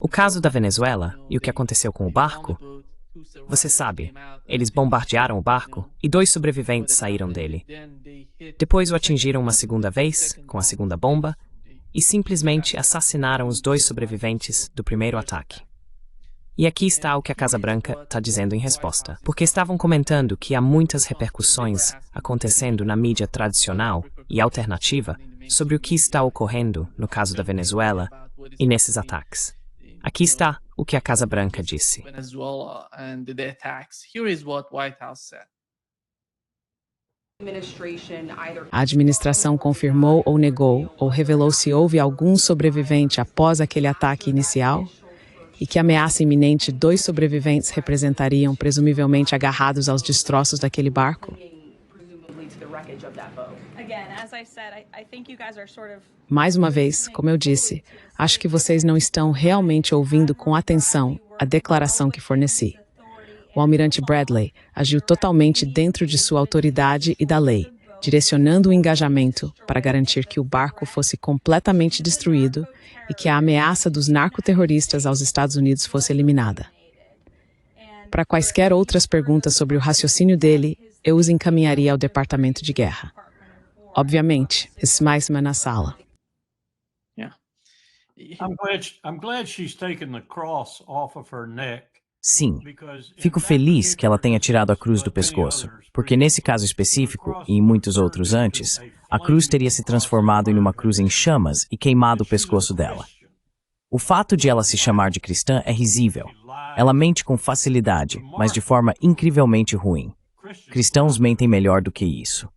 O caso da Venezuela e o que aconteceu com o barco, você sabe, eles bombardearam o barco e 2 sobreviventes saíram dele. Depois o atingiram uma segunda vez, com a segunda bomba, e simplesmente assassinaram os 2 sobreviventes do primeiro ataque. E aqui está o que a Casa Branca está dizendo em resposta. Porque estavam comentando que há muitas repercussões acontecendo na mídia tradicional e alternativa sobre o que está ocorrendo no caso da Venezuela e nesses ataques. Aqui está o que a Casa Branca disse. A administração confirmou ou negou ou revelou se houve algum sobrevivente após aquele ataque inicial e que ameaça iminente 2 sobreviventes representariam presumivelmente agarrados aos destroços daquele barco? Mais uma vez, como eu disse, acho que vocês não estão realmente ouvindo com atenção a declaração que forneci. O almirante Bradley agiu totalmente dentro de sua autoridade e da lei, direcionando o engajamento para garantir que o barco fosse completamente destruído e que a ameaça dos narcoterroristas aos Estados Unidos fosse eliminada. Para quaisquer outras perguntas sobre o raciocínio dele, eu os encaminharia ao Departamento de Guerra. Obviamente, Ismail na sala. I'm glad she's taken the cross off of her neck. Sim, fico feliz que ela tenha tirado a cruz do pescoço, porque nesse caso específico, e em muitos outros antes, a cruz teria se transformado em uma cruz em chamas e queimado o pescoço dela. O fato de ela se chamar de cristã é risível. Ela mente com facilidade, mas de forma incrivelmente ruim. Cristãos mentem melhor do que isso.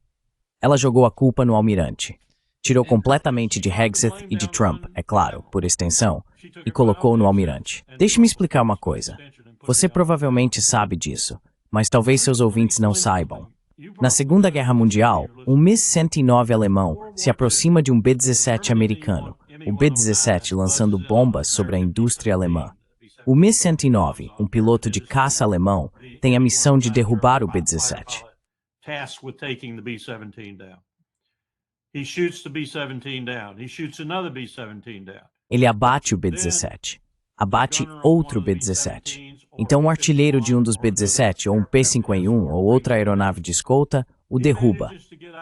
Ela jogou a culpa no almirante. Tirou completamente de Hegseth e de Trump, é claro, por extensão, e colocou no almirante. Deixe-me explicar uma coisa. Você provavelmente sabe disso, mas talvez seus ouvintes não saibam. Na Segunda Guerra Mundial, um MiG-109 alemão se aproxima de um B-17 americano, o B-17 lançando bombas sobre a indústria alemã. O MiG-109, um piloto de caça alemão, tem a missão de derrubar o B-17. Ele abate o B-17. Abate outro B-17. Então um artilheiro de um dos B-17, ou um P-51, ou outra aeronave de escolta, o derruba.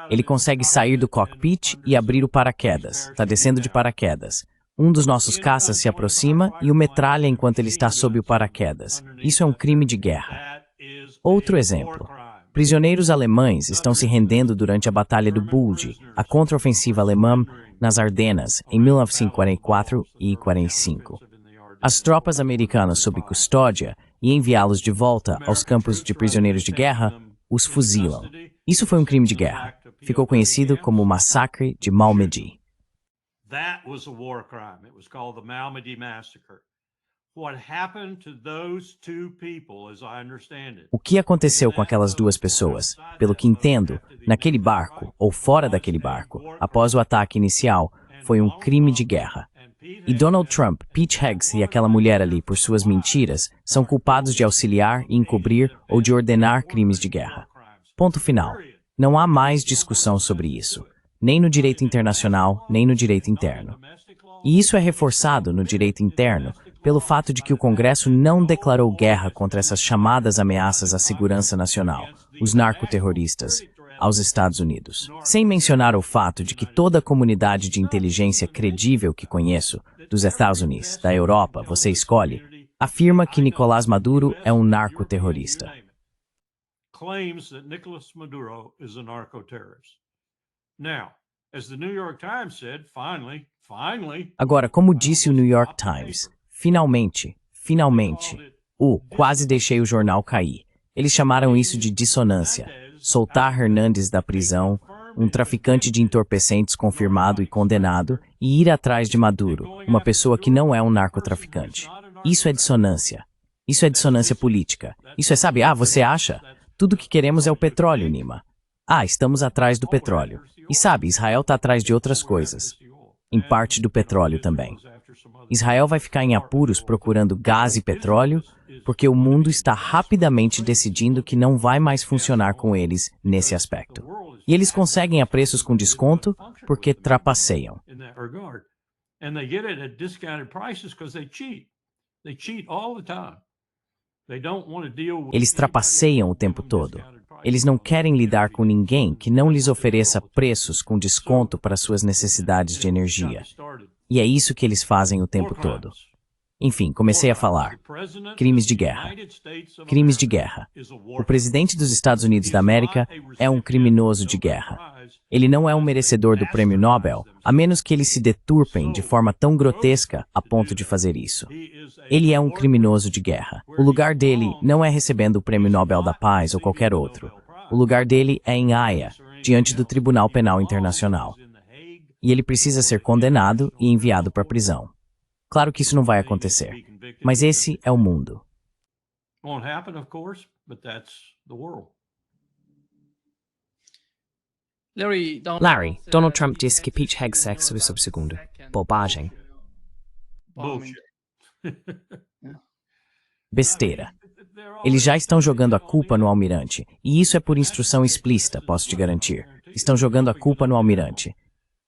Ele consegue sair do cockpit e abrir o paraquedas. Está descendo de paraquedas. Um dos nossos caças se aproxima e o metralha enquanto ele está sob o paraquedas. Isso é um crime de guerra. Outro exemplo. Prisioneiros alemães estão se rendendo durante a Batalha do Bulge, a contraofensiva alemã nas Ardenas, em 1944 e 1945. As tropas americanas sob custódia e enviá-los de volta aos campos de prisioneiros de guerra, os fuzilam. Isso foi um crime de guerra. Ficou conhecido como o Massacre de Malmedy. O que aconteceu com aquelas 2 pessoas, pelo que entendo, naquele barco ou fora daquele barco, após o ataque inicial, foi um crime de guerra. E Donald Trump, Pete Hegseth e aquela mulher ali, por suas mentiras, são culpados de auxiliar, encobrir ou de ordenar crimes de guerra. Ponto final. Não há mais discussão sobre isso, nem no direito internacional, nem no direito interno. E isso é reforçado no direito interno pelo fato de que o Congresso não declarou guerra contra essas chamadas ameaças à segurança nacional, os narcoterroristas, aos Estados Unidos. Sem mencionar o fato de que toda a comunidade de inteligência credível que conheço, dos Estados Unidos, da Europa, você escolhe, afirma que Nicolás Maduro é um narcoterrorista. Agora, como disse o New York Times, finalmente, quase deixei o jornal cair. Eles chamaram isso de dissonância. Soltar Hernandes da prisão, um traficante de entorpecentes confirmado e condenado, e ir atrás de Maduro, uma pessoa que não é um narcotraficante. Isso é dissonância. Isso é dissonância política. Isso é, sabe, você acha? Tudo que queremos é o petróleo, Nima. Estamos atrás do petróleo. E sabe, Israel está atrás de outras coisas. Em parte do petróleo também. Israel vai ficar em apuros procurando gás e petróleo, porque o mundo está rapidamente decidindo que não vai mais funcionar com eles nesse aspecto. E eles conseguem a preços com desconto porque trapaceiam. regard. And they get it at discounted prices because they cheat. They cheat all the time. They don't want to deal with Eles trapaceiam o tempo todo. Eles não querem lidar com ninguém que não lhes ofereça preços com desconto para suas necessidades de energia. E é isso que eles fazem o tempo todo. Enfim, comecei a falar. Crimes de guerra. Crimes de guerra. O presidente dos Estados Unidos da América é um criminoso de guerra. Ele não é um merecedor do prêmio Nobel, a menos que eles se deturpem de forma tão grotesca a ponto de fazer isso. Ele é um criminoso de guerra. O lugar dele não é recebendo o prêmio Nobel da Paz ou qualquer outro. O lugar dele é em Haia, diante do Tribunal Penal Internacional. E ele precisa ser condenado e enviado para a prisão. Claro que isso não vai acontecer, mas esse é o mundo. Larry, Donald Trump disse que Pete Hegseth foi sob segundo. Bobagem. Besteira. Eles já estão jogando a culpa no almirante, e isso é por instrução explícita, posso te garantir. Estão jogando a culpa no almirante.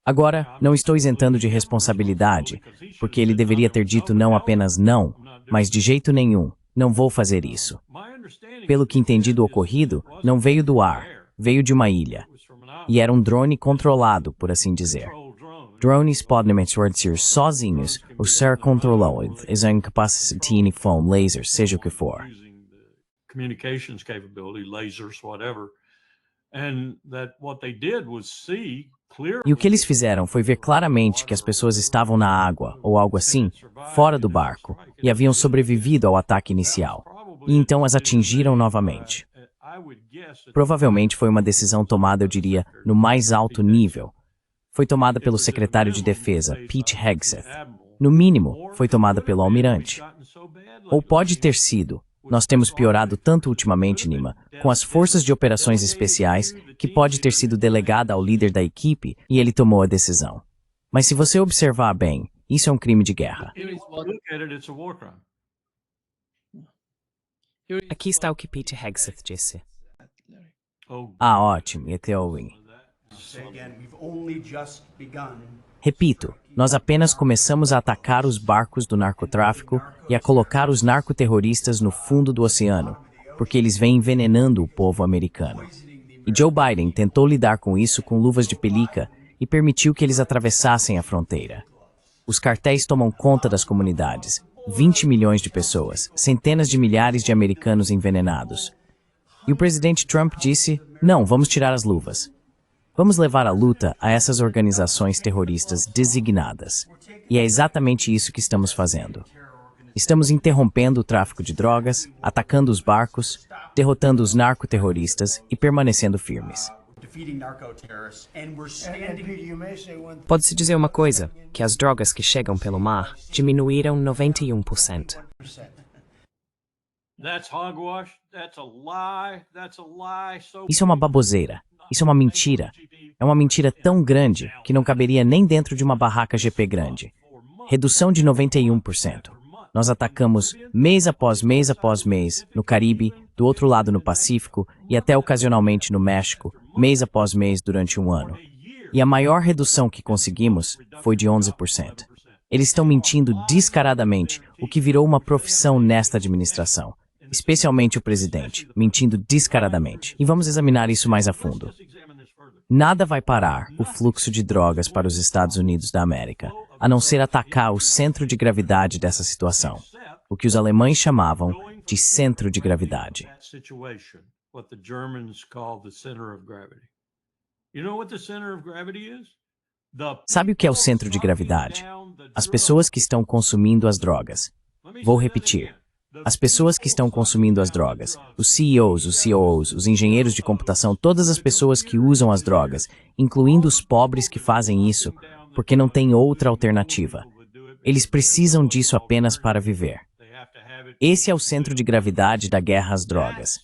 Agora, não estou isentando de responsabilidade, porque ele deveria ter dito não apenas não, mas de jeito nenhum, não vou fazer isso. Pelo que entendi do ocorrido, não veio do ar, veio de uma ilha. E era um drone controlado, por assim dizer. Drones podem ser sozinhos ou ser controlados, e a incapacidade uniforme, lasers, seja o que for. Communications capability, lasers, whatever. And that what they did was see clearly. E o que eles fizeram foi ver claramente que as pessoas estavam na água, ou algo assim, fora do barco, e haviam sobrevivido ao ataque inicial. E então as atingiram novamente. Provavelmente foi uma decisão tomada, eu diria, no mais alto nível. Foi tomada pelo secretário de defesa, Pete Hegseth. No mínimo, foi tomada pelo almirante. Ou pode ter sido. Nós temos piorado tanto ultimamente, Nima, com as forças de operações especiais, que pode ter sido delegada ao líder da equipe e ele tomou a decisão. Mas se você observar bem, isso é um crime de guerra. Aqui está o que Pete Hegseth disse. Ah, ótimo, e até o Repito, nós apenas começamos a atacar os barcos do narcotráfico e a colocar os narcoterroristas no fundo do oceano, porque eles vêm envenenando o povo americano. E Joe Biden tentou lidar com isso com luvas de pelica e permitiu que eles atravessassem a fronteira. Os cartéis tomam conta das comunidades, 20 milhões de pessoas, centenas de milhares de americanos envenenados. E o presidente Trump disse, não, vamos tirar as luvas. Vamos levar a luta a essas organizações terroristas designadas. E é exatamente isso que estamos fazendo. Estamos interrompendo o tráfico de drogas, atacando os barcos, derrotando os narcoterroristas e permanecendo firmes. Pode-se dizer uma coisa, que as drogas que chegam pelo mar diminuíram 91%. Isso é uma baboseira. Isso é uma mentira. É uma mentira tão grande que não caberia nem dentro de uma barraca GP grande. Redução de 91%. Nós atacamos mês após mês após mês no Caribe, do outro lado no Pacífico e até ocasionalmente no México, mês após mês durante um ano. E a maior redução que conseguimos foi de 11%. Eles estão mentindo descaradamente, o que virou uma profissão nesta administração. Especialmente o presidente, mentindo descaradamente. E vamos examinar isso mais a fundo. Nada vai parar o fluxo de drogas para os Estados Unidos da América, a não ser atacar o centro de gravidade dessa situação, o que os alemães chamavam de centro de gravidade. Sabe o que é o centro de gravidade? As pessoas que estão consumindo as drogas. Vou repetir. As pessoas que estão consumindo as drogas, os CEOs, os COOs, os engenheiros de computação, todas as pessoas que usam as drogas, incluindo os pobres que fazem isso, porque não tem outra alternativa. Eles precisam disso apenas para viver. Esse é o centro de gravidade da guerra às drogas.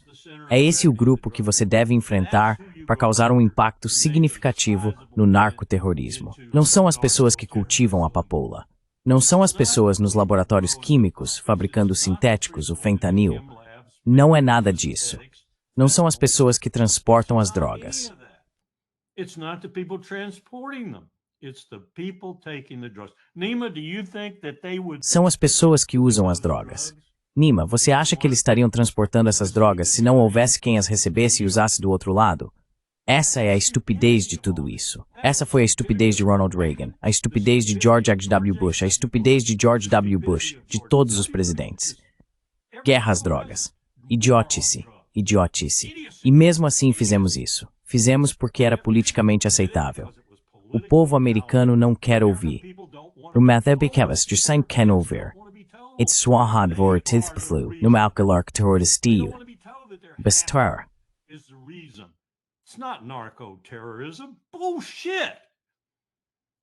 É esse o grupo que você deve enfrentar para causar um impacto significativo no narcoterrorismo. Não são as pessoas que cultivam a papoula. Não são as pessoas nos laboratórios químicos fabricando sintéticos, o fentanil. Não é nada disso. Não são as pessoas que transportam as drogas. It's the people taking the drugs. Nima, do you think that they would... São as pessoas que usam as drogas. Nima, você acha que eles estariam transportando essas drogas se não houvesse quem as recebesse e usasse do outro lado? Essa é a estupidez de tudo isso. Essa foi a estupidez de Ronald Reagan, a estupidez de George H.W. Bush, a estupidez de George W. Bush, de todos os presidentes. Guerra às drogas. Idiotice. Idiotice. E mesmo assim fizemos isso. Fizemos porque era politicamente aceitável. O povo americano não quer ouvir. O Mathebikevas de sem quer ouvir. It's swahad vor tithpflu, no malkalark terroristiu. Bestar. It's not narco-terrorism. Bullshit!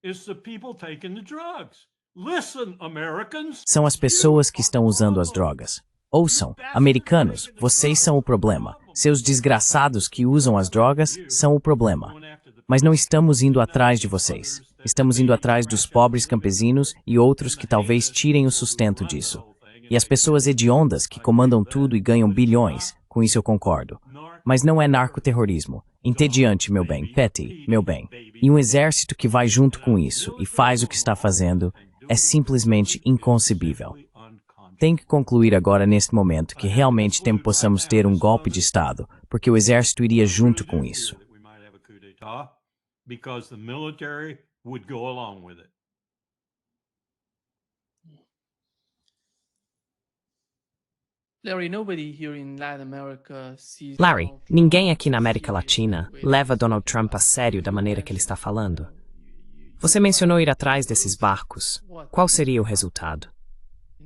It's the people taking the drugs. Listen, Americans. São as pessoas que estão usando as drogas. Ouçam, americanos, vocês são o problema. Seus desgraçados que usam as drogas são o problema. Mas não estamos indo atrás de vocês. Estamos indo atrás dos pobres campesinos e outros que talvez tirem o sustento disso. E as pessoas hediondas que comandam tudo e ganham bilhões, com isso eu concordo. Mas não é narcoterrorismo. Entediante, meu bem, petty, meu bem. E um exército que vai junto com isso e faz o que está fazendo é simplesmente inconcebível. Tem que concluir agora neste momento que realmente possamos ter um golpe de Estado, porque o exército iria junto com isso. Because the military would go along with it. Larry, ninguém aqui na América Latina leva Donald Trump a sério da maneira que ele está falando. Você mencionou ir atrás desses barcos. Qual seria o resultado?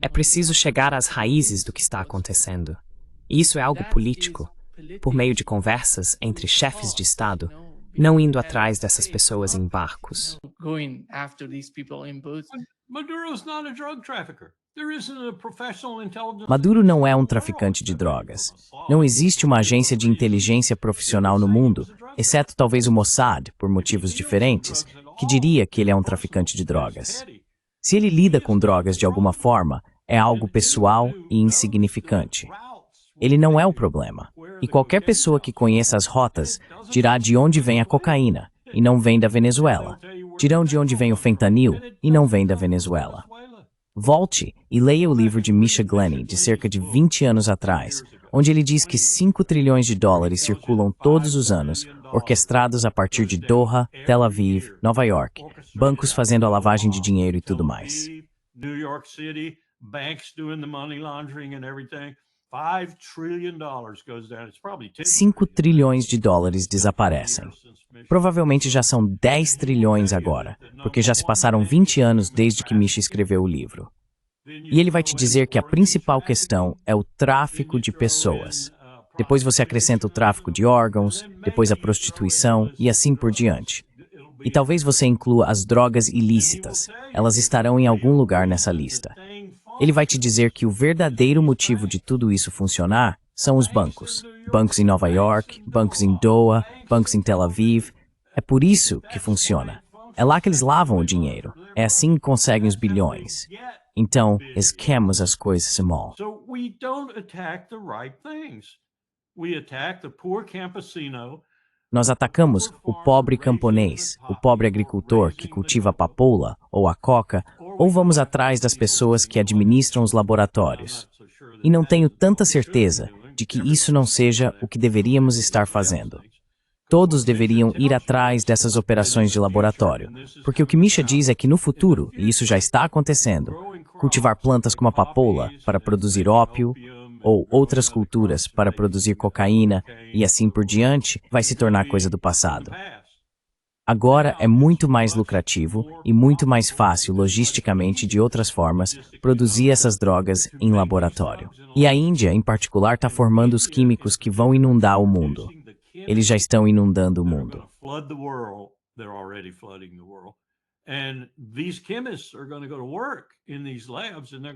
É preciso chegar às raízes do que está acontecendo. E isso é algo político, por meio de conversas entre chefes de Estado, não indo atrás dessas pessoas em barcos. Maduro não é um traficante de drogas. Não existe uma agência de inteligência profissional no mundo, exceto talvez o Mossad, por motivos diferentes, que diria que ele é um traficante de drogas. Se ele lida com drogas de alguma forma, é algo pessoal e insignificante. Ele não é o problema. E qualquer pessoa que conheça as rotas dirá de onde vem a cocaína, e não vem da Venezuela. Dirão de onde vem o fentanil, e não vem da Venezuela. Volte e leia o livro de Misha Glenny, de cerca de 20 anos atrás, onde ele diz que 5 trilhões de dólares circulam todos os anos, orquestrados a partir de Doha, Tel Aviv, Nova York, bancos fazendo a lavagem de dinheiro e tudo mais. New York City, banks doing the money laundering and everything. $5 trillion goes down. It's probably 5 trilhões de dólares desaparecem. Provavelmente já são 10 trilhões agora, porque já se passaram 20 anos desde que Misha escreveu o livro. E ele vai te dizer que a principal questão é o tráfico de pessoas. Depois você acrescenta o tráfico de órgãos, depois a prostituição e assim por diante. E talvez você inclua as drogas ilícitas. Elas estarão em algum lugar nessa lista. Ele vai te dizer que o verdadeiro motivo de tudo isso funcionar são os bancos. Bancos em Nova York, bancos em Doha, bancos em Tel Aviv. É por isso que funciona. É lá que eles lavam o dinheiro. É assim que conseguem os bilhões. Então, esquemos as coisas mal. So we don't attack the right things. We attack the poor campesino. Nós atacamos o pobre camponês, o pobre agricultor que cultiva a papoula ou a coca, ou vamos atrás das pessoas que administram os laboratórios. E não tenho tanta certeza de que isso não seja o que deveríamos estar fazendo. Todos deveriam ir atrás dessas operações de laboratório, porque o que Misha diz é que no futuro, e isso já está acontecendo, cultivar plantas como a papoula para produzir ópio, ou outras culturas para produzir cocaína e assim por diante, vai se tornar coisa do passado. Agora é muito mais lucrativo e muito mais fácil logisticamente de outras formas produzir essas drogas em laboratório. E a Índia, em particular, está formando os químicos que vão inundar o mundo. Eles já estão inundando o mundo.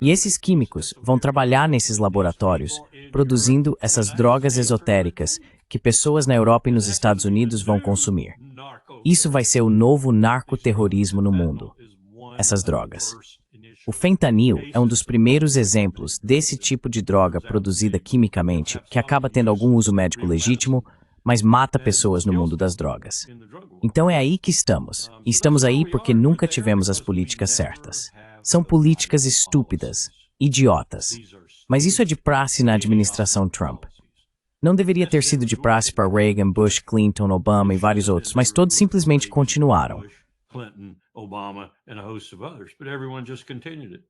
E esses químicos vão trabalhar nesses laboratórios, produzindo essas drogas esotéricas que pessoas na Europa e nos Estados Unidos vão consumir. Isso vai ser o novo narcoterrorismo no mundo, essas drogas. O fentanil é um dos primeiros exemplos desse tipo de droga produzida quimicamente que acaba tendo algum uso médico legítimo, mas mata pessoas no mundo das drogas. Então é aí que estamos. E estamos aí porque nunca tivemos as políticas certas. São políticas estúpidas, idiotas. Mas isso é de praxe na administração Trump. Não deveria ter sido de praxe para Reagan, Bush, Clinton, Obama e vários outros, mas todos simplesmente continuaram. Clinton, Obama, and a host of others, but everyone just continued it.